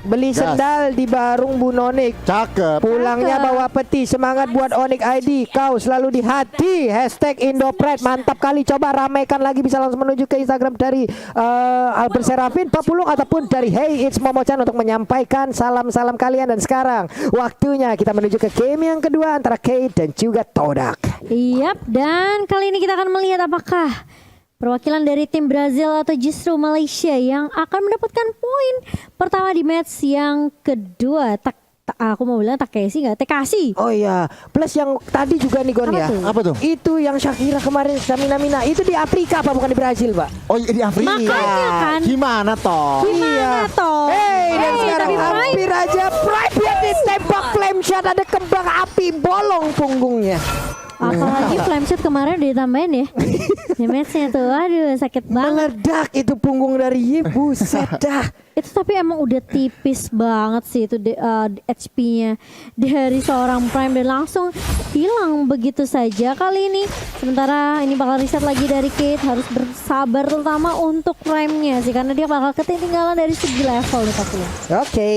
Beli sendal di Barung Bu Nonik. Cakep. Pulangnya bawa peti. Semangat buat Onik ID. Kau selalu di hati. Hashtag Indopret. Mantap kali. Coba ramaikan lagi. Bisa langsung menuju ke Instagram dari Albert Serafin Papulung ataupun dari Hey It's Momo-chan untuk menyampaikan salam-salam kalian. Dan sekarang waktunya kita menuju ke game yang kedua antara Kate dan juga Todak. Yap, dan kali ini kita akan melihat apakah perwakilan dari tim Brazil atau justru Malaysia yang akan mendapatkan poin pertama di match yang kedua. Aku mau bilang Takeshi nggak? Tekashi. Oh iya, plus yang tadi juga nih Gon Apa ya. tuh? Apa tuh? Itu yang Shakira kemarin Mina itu di Afrika apa bukan di Brazil, Pak? Oh iya, di Afrika. Makanya kan. Gimana toh? Gimana toh? Dan sekarang tapi hampir aja Pride dia ditembak flame shot, ada kembang api bolong punggungnya. Apalagi flame shot kemarin udah ditambahin ya. Di matchnya tuh, aduh sakit banget. Meledak itu punggung dari Ye, buset dah. Itu tapi emang udah tipis banget sih itu HP-nya dari seorang Prime dan langsung hilang begitu saja kali ini. Sementara ini bakal reset lagi dari Kate, harus bersabar terutama untuk Prime-nya sih karena dia bakal ketinggalan dari segi level nih Papua. Oke.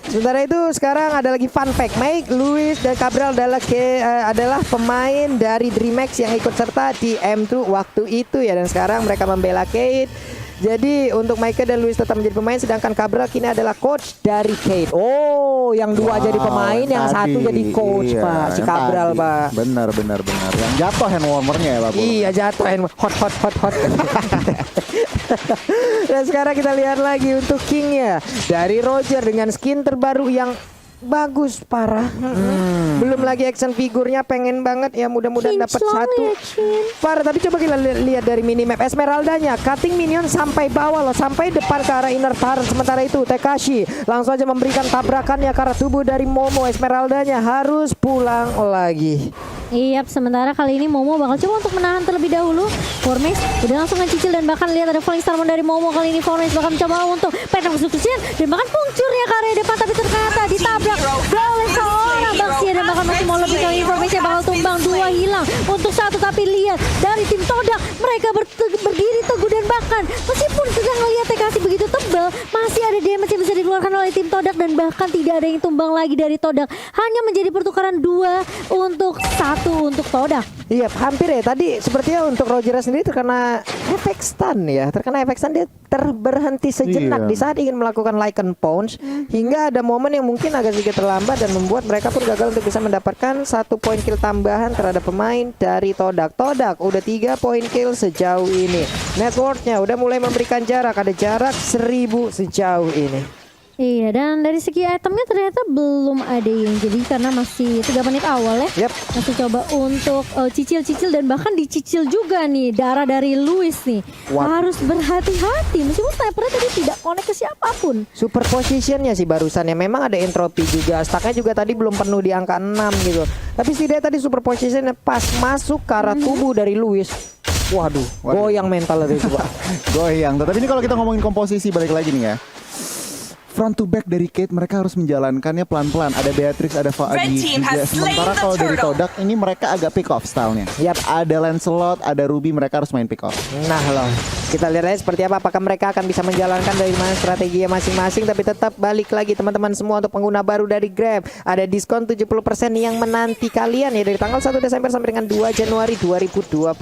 Sementara itu sekarang ada lagi fun fact. Mike, Luis, dan Cabral adalah pemain dari DreamHack yang ikut serta di M2 waktu itu ya. Dan sekarang mereka membela Kate. Jadi untuk Mike dan Luis tetap menjadi pemain, sedangkan Cabral kini adalah coach dari Kate. Oh, yang dua jadi pemain, yang satu jadi coach, iya, Pak. Si yang Cabral, tadi. Pak. Benar. Yang jatuh hand warmernya ya, Pak. Iya, jatuh hot. Dan sekarang kita lihat lagi untuk King-nya dari Roger dengan skin terbaru yang bagus parah. Belum lagi action figurnya pengen banget ya, mudah-mudahan dapat satu. Parah, tapi coba kita lihat dari minimap Esmeraldanya, cutting minion sampai bawah loh, sampai depan ke arah inner turret. Sementara itu Tekashi langsung aja memberikan tabrakannya ke arah tubuh dari Momo. Esmeraldanya harus pulang lagi. Iya, sementara kali ini Momo bakal coba untuk menahan terlebih dahulu. Formex udah langsung ngecicil dan bahkan lihat ada falling star dari Momo. Kali ini Formex bakal mencoba untuk penetrasi substitution dan bahkan puncurnya ke area depan, tapi ternyata ditabrak oleh seorang Baxia dan bahkan masih mau lebih. Kali ini Formexnya bakal tumbang, dua hilang untuk satu. Tapi lihat dari tim Todak, mereka berdiri teguh dan bahkan meskipun sudah ngelihat TKC begitu tebal, masih ada damage yang bisa dikeluarkan oleh tim Todak dan bahkan tidak ada yang tumbang lagi dari Todak. Hanya menjadi pertukaran 2 untuk 1 untuk Todak. Iya, hampir ya. Tadi sepertinya untuk Roger sendiri terkena efek stun ya. Terkena efek stun, dia berhenti sejenak di saat ingin melakukan Lycan Punch. Hingga ada momen yang mungkin agak sedikit terlambat dan membuat mereka pun gagal untuk bisa mendapatkan 1 poin kill tambahan terhadap pemain dari Todak. Todak udah 3 poin kill sejauh ini. Networknya udah mulai memberikan jarak. Ada jarak 1000 sejauh ini. Iya, dan dari segi itemnya ternyata belum ada yang jadi karena masih 3 menit awal ya. Masih coba untuk cicil-cicil dan bahkan dicicil juga nih darah dari Luis nih. Harus berhati-hati meskipun snipernya tadi tidak connect ke siapapun. Super positionnya sih barusan ya, memang ada entropi juga. Stacknya juga tadi belum penuh di angka 6 gitu. Tapi setidaknya tadi super positionnya pas masuk ke arah tubuh dari Luis. Waduh, goyang mental itu Pak. Goyang. Tapi ini kalau kita ngomongin komposisi balik lagi nih ya. Front to back dari Kate mereka harus menjalankannya pelan-pelan. Ada Beatrix, ada Faadi juga. Sementara kalau dari Todak ini mereka agak pick off stylenya. Ada Lancelot, ada Ruby, mereka harus main pick off. Nah loh, kita lihat aja seperti apa. Apakah mereka akan bisa menjalankan dari mana strateginya masing-masing. Tapi tetap balik lagi teman-teman semua untuk pengguna baru dari Grab. Ada diskon 70% yang menanti kalian ya dari tanggal 1 Desember sampai dengan 2 Januari 2022.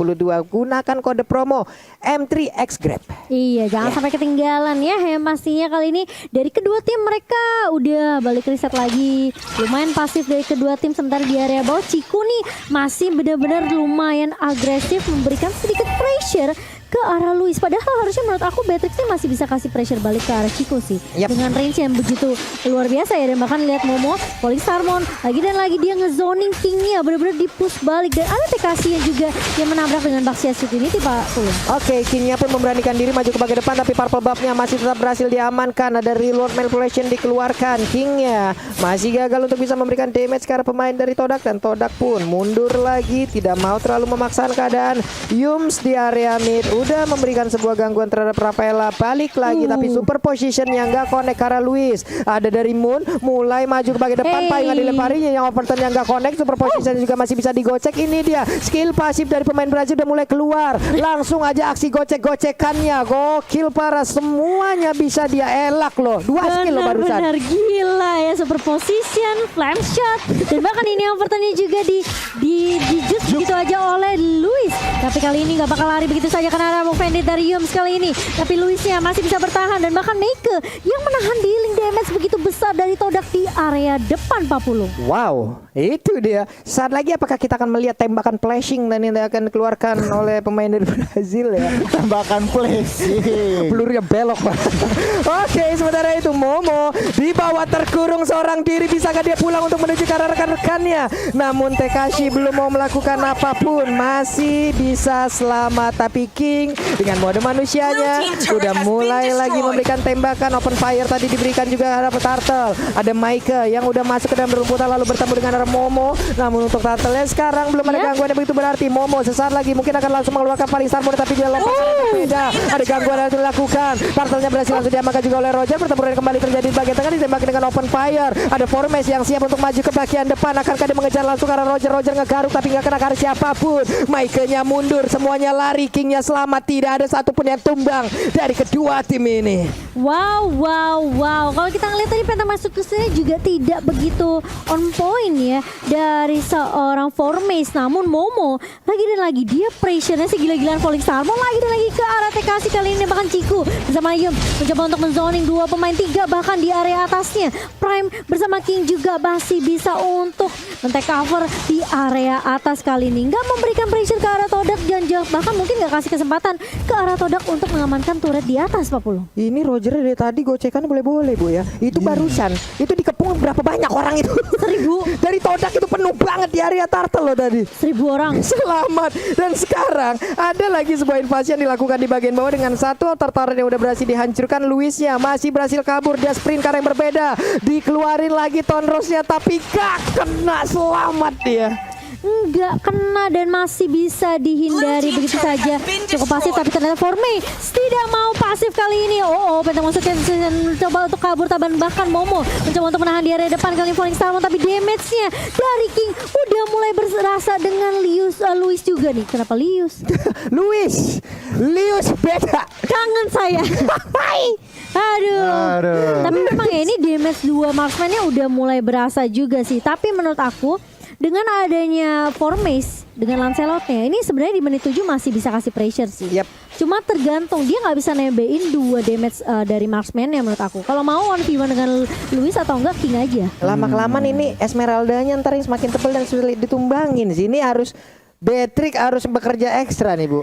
Gunakan kode promo M3X Grab. Iya, jangan sampai ketinggalan ya. Yang pastinya kali ini dari kedua tim mereka udah balik riset lagi. Lumayan pasif dari kedua tim, sementara di area bawah Ciku nih masih benar-benar lumayan agresif memberikan sedikit pressure ke arah Luis. Padahal harusnya menurut aku Beatrix ini masih bisa kasih pressure balik ke arah Chico sih. Dengan range yang begitu luar biasa ya. Dan bahkan lihat Momo, Falling Starmon lagi dan lagi dia ngezoning King-nya, benar-benar di push balik. Dan ada TKC yang juga yang menabrak dengan Baxia Shoot ini tiba Tulung. Oke, King-nya pun memberanikan diri maju ke bagian depan, tapi Purple Buff-nya masih tetap berhasil diamankan. Ada Reload Manipulation dikeluarkan. King-nya masih gagal untuk bisa memberikan damage ke arah pemain dari Todak. Dan Todak pun mundur lagi, tidak mau terlalu memaksakan keadaan. Yums di area mid udah memberikan sebuah gangguan terhadap Rafaela. Balik lagi tapi super position yang nggak connect karena Luis. Ada dari Moon mulai maju ke bagian depan. Pai nggak dilemparinya yang overturn yang nggak connect. Super position juga masih bisa digocek. Ini dia skill pasif dari pemain Brazil udah mulai keluar. Langsung aja aksi gocek-gocekannya. Gokil para semuanya bisa dia elak loh. 2 skill loh barusan. Benar gila ya, super position, flame shot, dan bahkan ini overturnnya juga di jus begitu aja oleh Luis. Tapi kali ini nggak bakal lari begitu saja karena ada move bandit dari Yums kali ini. Tapi Luisnya masih bisa bertahan dan bahkan Meike yang menahan dealing damage begitu besar dari Todak di area depan 40. Wow, itu dia. Saat lagi apakah kita akan melihat tembakan flashing dan yang akan dikeluarkan oleh pemain dari Brazil ya? Tembakan flashing. Pelurunya belok banget. Oke, sementara itu Momo di bawah terkurung seorang diri. Bisakah dia pulang untuk menuju ke arah rekan-rekannya? Namun Tekashi belum mau melakukan apapun. Masih bisa selamat. Tapi King dengan mode manusianya udah mulai lagi memberikan tembakan. Open fire tadi diberikan juga arah Turtle. Ada Maike yang udah masuk ke dalam rumputan lalu bertemu dengan arah Momo. Namun untuk Turtle sekarang belum ada gangguan yang begitu berarti. Momo sesaat lagi mungkin akan langsung mengeluarkan paling star mode tapi dia lompat berbeda. Ada gangguan yang dilakukan. Turtle-nya berhasil langsung diamankan juga oleh Roger. Pertempuran kembali terjadi di bagian tengah ditembaki dengan open fire. Ada Formes yang siap untuk maju ke bagian depan. Akankah dia mengejar langsung ke arah Roger? Roger ngegaruk tapi nggak kena ke arah siapapun. Maike-nya mundur, semuanya lari. King-nya selamat. Tidak ada satupun yang tumbang dari kedua tim ini. Wow. Kalau kita ngeliat tadi Phantom Execution juga tidak begitu on point ya dari seorang Formes. Namun Momo lagi dan lagi dia pressure-nya sih gila-gilaan Falling Star. Mau lagi dan lagi ke arah TKC kali ini bahkan Ciku bersama Yum mencoba untuk menzoning 2 pemain 3 bahkan di area atasnya. Prime bersama King juga masih bisa untuk men-take cover di area atas kali ini. Nggak memberikan pressure ke arah Todak dan bahkan mungkin nggak kasih kesempatan ke arah Todak untuk mengamankan turret di atas 40. Ini Roger dari tadi gocekan boleh-boleh Bu ya. Itu barusan. Itu dikepung berapa banyak orang itu? 1000. Dari Todak itu penuh banget di area Turtle loh tadi. 1000 orang. Selamat. Dan sekarang ada lagi sebuah invasi yang dilakukan di bagian bawah dengan satu turret yang udah berhasil dihancurkan. Luisnya masih berhasil kabur. Dia sprint karena yang berbeda. Dikeluarin lagi Tonrosnya tapi gak kena. Selamat dia. Nggak kena dan masih bisa dihindari begitu saja. Cukup pasif tapi ternyata Forme tidak mau pasif kali ini. Phantom Execution coba untuk kabur taban bahkan Momo mencoba untuk menahan di area depan kali Falling Star tapi damage-nya dari King udah mulai berasa dengan Luis juga nih. Kenapa Lius? Luis beda. Kangen saya. Aduh. Tapi memang ya ini damage 2 marksman-nya udah mulai berasa juga sih. Tapi menurut aku dengan adanya Formes dengan Lancelot-nya ini sebenarnya di menit 7 masih bisa kasih pressure sih. Yep. Cuma tergantung dia nggak bisa nembein 2 damage dari marksman-nya menurut aku. Kalau mau 1v1 dengan Luis atau enggak King aja. Lama-kelamaan ini Esmeralda-nya ntar yang semakin tebal dan sulit ditumbangin sih. Ini harus Beatrix harus bekerja ekstra nih Bu.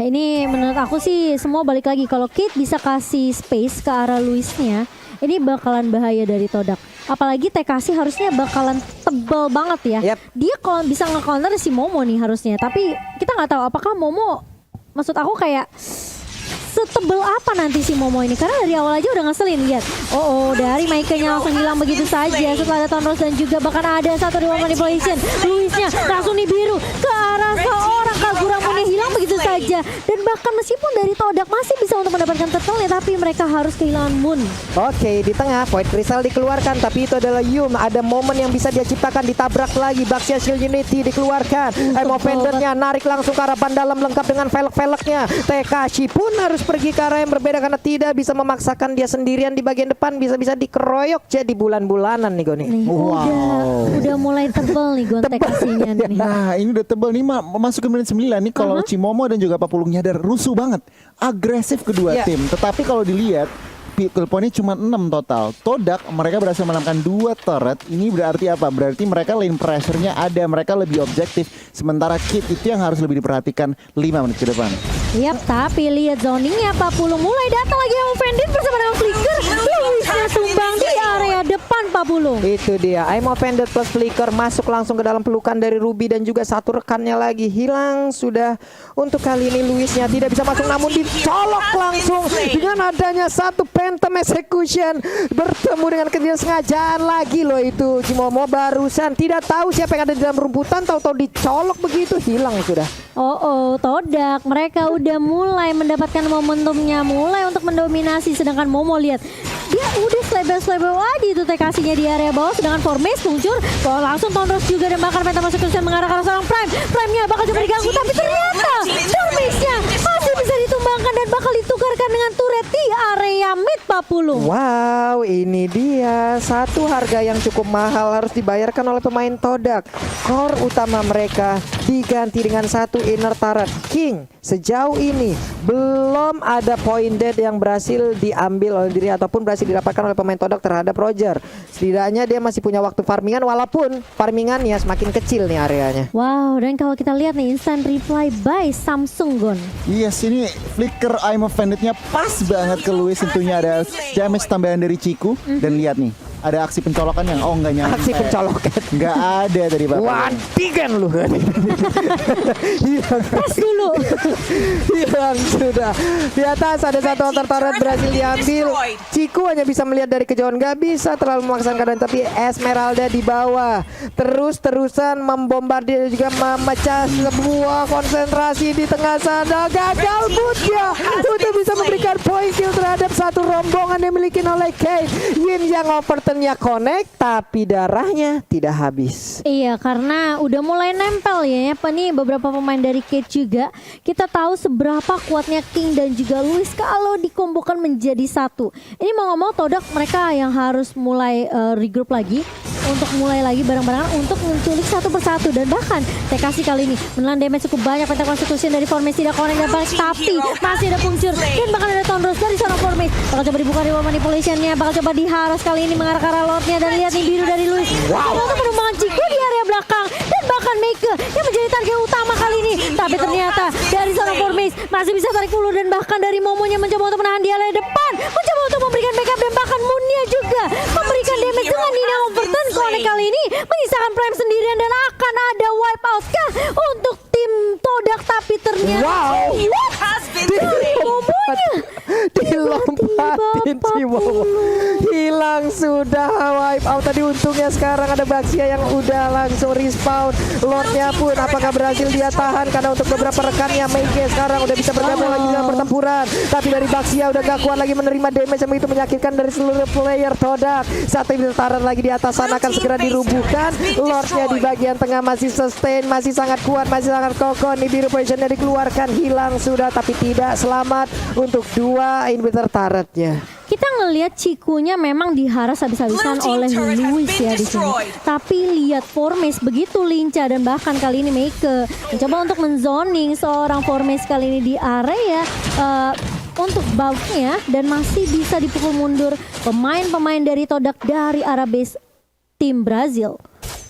Ini menurut aku sih semua balik lagi. Kalau Kate bisa kasih space ke arah Luisnya, ini bakalan bahaya dari Todak. Apalagi TKC harusnya bakalan tebal banget ya. Yep. Dia kalau bisa nge-counter si Momo nih harusnya. Tapi kita nggak tahu apakah Momo, maksud aku kayak setebel apa nanti si Momo ini. Karena dari awal aja udah ngeselin lihat. Dari Maike-nya langsung hilang begitu saja. Setelah ada Tonros dan juga bahkan ada satu di manipulation. Luisnya langsung dibiru ke arah seorang Kaguramonnya hilang begitu saja. Dan bahkan meskipun dari Todak masih bisa untuk mendapatkan turtle tapi mereka harus kehilangan Moon. Oke, di tengah Void Crystal dikeluarkan tapi itu adalah Yum. Ada momen yang bisa dia ciptakan, ditabrak lagi. Baxia Shield Unity dikeluarkan. Emo Pendernya narik langsung ke arah ban dalam lengkap dengan velg-velgnya. Tekashi pun harus pergi ke arah yang berbeda karena tidak bisa memaksakan dia sendirian di bagian depan. Bisa-bisa dikeroyok jadi bulan-bulanan nih Goni. Udah mulai tebel nih Gon Tekasinya nih. Nah ini udah tebel nih masuk ke menit 9 nih kalau Cimomo dan juga Papulung nyadar rusuh banget. Agresif kedua tim. Tetapi kalau dilihat kill point-nya cuma 6 total. Todak mereka berhasil menambahkan 2 turret. Ini berarti apa? Berarti mereka lane pressure-nya ada, mereka lebih objektif. Sementara Kit itu yang harus lebih diperhatikan 5 menit ke depan. Tapi lihat zoningnya Papulung mulai datang lagi sama Vendit bersama dengan Flicker. Luisnya sumbang di area depan Pak Bulu. Itu dia, I'm offended plus flicker masuk langsung ke dalam pelukan dari Ruby dan juga satu rekannya lagi hilang sudah. Untuk kali ini Luisnya tidak bisa masuk namun dicolok langsung dengan adanya satu phantom execution. Bertemu dengan kesengajaan lagi loh itu. Cimomo barusan tidak tahu siapa yang ada di dalam rumputan, tahu-tahu dicolok begitu hilang sudah. Todak, mereka udah mulai mendapatkan momentumnya, mulai untuk mendominasi, sedangkan Momo lihat dia udah selebel lagi itu TKC-nya di area bawah, sedangkan Formes muncul langsung Tondros juga dan bahkan Penta masuk ke mengarah ke arah seorang Prime-nya bakal coba diganggu, tapi ternyata Formes-nya masih bisa ditumbangkan dan bakal ditukarkan dengan turret di area mid Pak Pulu. Wow, ini dia satu harga yang cukup mahal harus dibayarkan oleh pemain Todak. Core utama mereka diganti dengan satu inner turret. King sejauh ini belum ada point dead yang berhasil diambil oleh diri ataupun berhasil didapatkan oleh pemain Todak terhadap Roger. Setidaknya dia masih punya waktu farmingan walaupun farmingannya semakin kecil nih areanya. Wow, dan kalau kita lihat nih instant reply by Samsung Gon. Yes, ini flicker I'm offended-nya pas banget ke Luis. Tentunya ada damage tambahan dari Ciku. Dan lihat nih, ada aksi pencolokan yang enggak nyampe. Aksi pencolokan Enggak ada tadi Pak. Wadigan lu kan. Tes dulu. Hilang sudah. Di atas ada satu altar turret berhasil diambil. Ciku hanya bisa melihat dari kejauhan, nggak bisa terlalu memaksakan keadaan, tapi Esmeralda di bawah terus-terusan membombardir dan juga memecah sebuah konsentrasi di tengah sana. Gagal Butya untuk bisa memberikan point kill terhadap satu rombongan yang dimiliki oleh Kate. Yin yang overturn-nya connect tapi darahnya tidak habis. Iya, karena udah mulai nempel ya Pak nih beberapa pemain dari Kate juga. Kita tahu seberapa kuatnya King dan juga Luis kalau dikombokan menjadi satu. Ini mau ngomong Todak mereka yang harus mulai regroup lagi untuk mulai lagi bareng-barengan untuk menculik satu persatu, dan bahkan TKC kali ini menelan damage cukup banyak. Penta Constitution dari Formes tidak connect dan balik, tapi masih ada puncur dan bahkan ada Tondros dari seorang Formes. Bakal coba dibuka reward manipulationnya, bakal coba diharas kali ini mengarah ke arah Lordnya, dan lihat nih biru dari Luis. Untuk penumpangan Ciku di area belakang dan bahkan Meike yang menjadi target utama kali ini, tapi ternyata dari seorang Formes masih bisa tarik ulur dan bahkan dari Momonya mencoba untuk menahan dia area depan, mencoba untuk memberikan backup dan bahkan Moonnya juga memberikan damage dengan Nina overturn. Connect kali ini menyisakan Prime sendirian dan akan ada wipe out kah untuk tim Todak, tapi ternyata Momonya dilompatin Cimomo, hilang sudah wipe out. Tadi untungnya sekarang ada Baxia yang udah langsung respawn. Lordnya pun apakah berhasil dia tahan karena untuk beberapa rekannya Meike sekarang udah bisa bergabung lagi dalam pertempuran, tapi dari Baxia udah gak kuat lagi menerima damage yang begitu menyakitkan dari seluruh player Todak. Satu taran lagi di atas sana akan segera dirubuhkan. Lordnya di bagian tengah masih sustain, masih sangat kuat, masih sangat kokoh. Nih biru positionnya dikeluarkan, hilang sudah tapi tidak selamat untuk dua inhibitor turretnya. Kita ngelihat Cikunya memang diharas habis-habisan oleh Luis ya di sini. Tapi lihat Formes begitu lincah dan bahkan kali ini Meike mencoba untuk menzoning seorang Formes kali ini di area untuk buff-nya, dan masih bisa dipukul mundur pemain-pemain dari Todak dari arah base tim Brazil.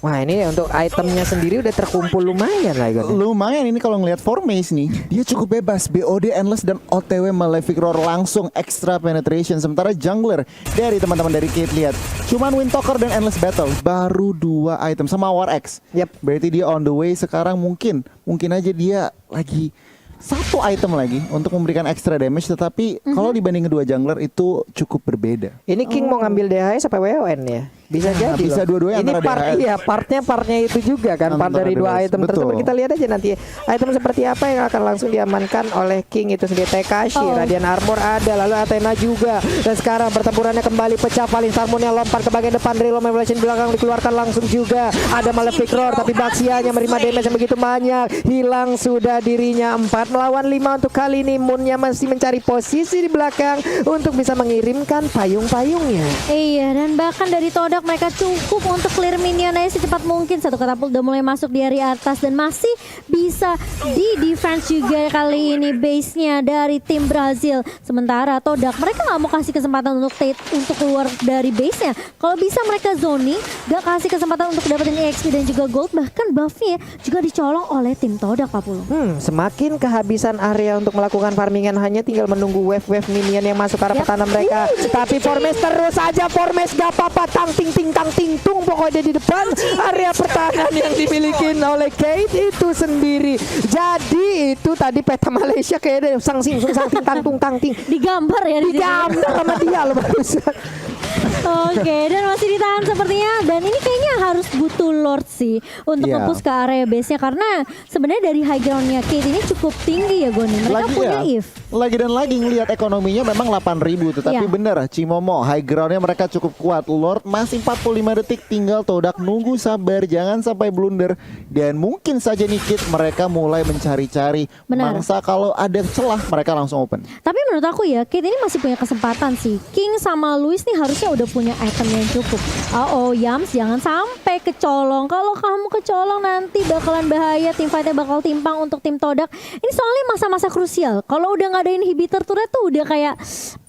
Wah, ini untuk itemnya sendiri udah terkumpul lumayan lah Gon. Lumayan ini kalau ngelihat Formes nih, dia cukup bebas, BOD endless dan OTW Malefic Roar langsung extra penetration. Sementara jungler dari teman-teman dari Kate lihat cuman Windtalker dan Endless Battle, baru 2 item sama War X. Berarti dia on the way sekarang, mungkin aja dia lagi satu item lagi untuk memberikan extra damage, tetapi kalau dibanding kedua jungler itu cukup berbeda. Ini King mau ngambil DHS apa WON ya? Bisa jadi bisa loh. dua-duanya Ini antara DHS. partnya itu juga kan, part dari dua item tersebut. Kita lihat aja nanti item seperti apa yang akan langsung diamankan oleh King itu sendiri. Tekashi, Radiant Armor ada, lalu Athena juga. Dan sekarang pertempurannya kembali pecah. Paling Salmonnya lompat ke bagian depan, Reload Manipulation belakang dikeluarkan langsung juga. Ada Malefic Roar tapi Baxianya menerima damage yang begitu banyak. Hilang sudah dirinya 4 melawan 5 untuk kali ini. Moonnya masih mencari posisi di belakang untuk bisa mengirimkan payung-payungnya. Iya, dan bahkan dari Todak mereka cukup untuk clear minionnya secepat mungkin. Satu katapult udah mulai masuk di area atas dan masih bisa di defense juga kali ini base-nya dari tim Brazil. Sementara Todak mereka nggak mau kasih kesempatan untuk untuk keluar dari base-nya. Kalau bisa mereka zoning, gak kasih kesempatan untuk dapetin EXP dan juga gold. Bahkan buff-nya juga dicolong oleh tim Todak, Pak Pulu. Semakin kehabisan area untuk melakukan farmingan, hanya tinggal menunggu wave-wave minion yang masuk ke arah pertahanan mereka. Tapi Formes terus aja, Formes gak apa-apa, tanting ting ting tang ting tung pokoknya di depan area pertahanan yang dimiliki oleh Kate itu sendiri. Jadi itu tadi peta Malaysia kayaknya sang sing sung sang ting tang tung tang ting Digambar ya di sini. digambar sama dia loh barusan. Oke, dan masih ditahan sepertinya. Dan ini kayaknya harus butuh Lord sih untuk Iya. nge-push ke area base-nya. Karena sebenarnya dari high ground-nya Kate ini cukup tinggi ya Goni. Mereka punya Eve. Lagi dan lagi ngelihat ekonominya memang 8.000, tetapi Iya. bener Cimomo high groundnya mereka cukup kuat. Lord masih 45 detik, tinggal Todak nunggu sabar, jangan sampai blunder. Dan mungkin saja nih Kid mereka mulai mencari-cari Benar. mangsa, kalau ada celah mereka langsung open. Tapi menurut aku ya, Kate ini masih punya kesempatan sih. King sama Louis nih harusnya udah punya item yang cukup. Oh, Yams jangan sampai kecolong. Kalau kamu kecolong nanti bakalan bahaya, tim fightnya bakal timpang untuk tim Todak. Ini soalnya masa-masa krusial. Kalau udah nggak ada inhibitor turret tuh udah kayak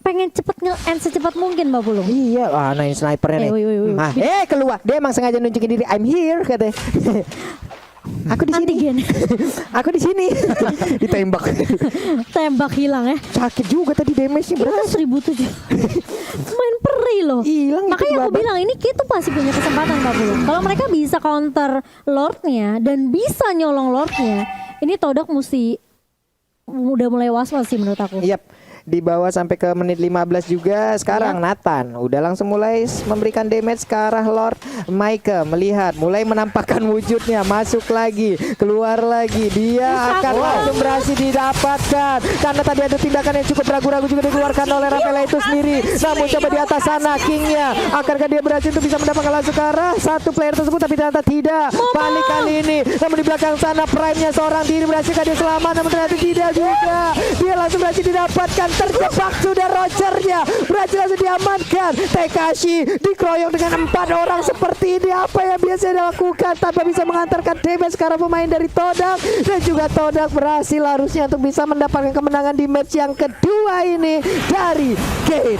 pengen cepet nge-end secepat mungkin Mbak Pulung. Iya, ini snipernya nih. Woi. Keluar. Dia emang sengaja nunjukin diri. I'm here katanya. Aku di sini. Antigen. Aku di sini. Ditembak. Tembak hilang ya. Sakit juga tadi damage-nya Itu berat. 1007. Main peri loh. Hilang itu Makanya aku babak. bilang ini Kate tuh pasti punya kesempatan Mbak Pulung. Kalau mereka bisa counter Lordnya dan bisa nyolong Lordnya, ini Todak mesti udah mulai was-was sih menurut aku. Yap, di bawah sampai ke menit 15 juga. Sekarang Nathan udah langsung mulai memberikan damage ke arah Lord. Micah melihat, mulai menampakkan wujudnya, masuk lagi, keluar lagi. Dia akan langsung berhasil didapatkan karena tadi ada tindakan yang cukup ragu-ragu juga dikeluarkan oleh Rafaela itu sendiri. Namun coba di atas sana Kingnya, akankah dia berhasil untuk bisa mendapatkan langsung ke arah satu player tersebut, tapi ternyata tidak. Balik kali ini, namun di belakang sana prime-nya seorang diri, berhasilkah dia selamat? Namun ternyata tidak juga. Dia langsung berhasil didapatkan, terjebak sudah Rogernya, berhasil langsung diamankan. Tekashi dikeroyok dengan 4 orang seperti ini. Apa yang biasa dilakukan tanpa bisa mengantarkan damage sekarang pemain dari Todak, dan juga Todak berhasil harusnya untuk bisa mendapatkan kemenangan di match yang kedua ini dari Kate.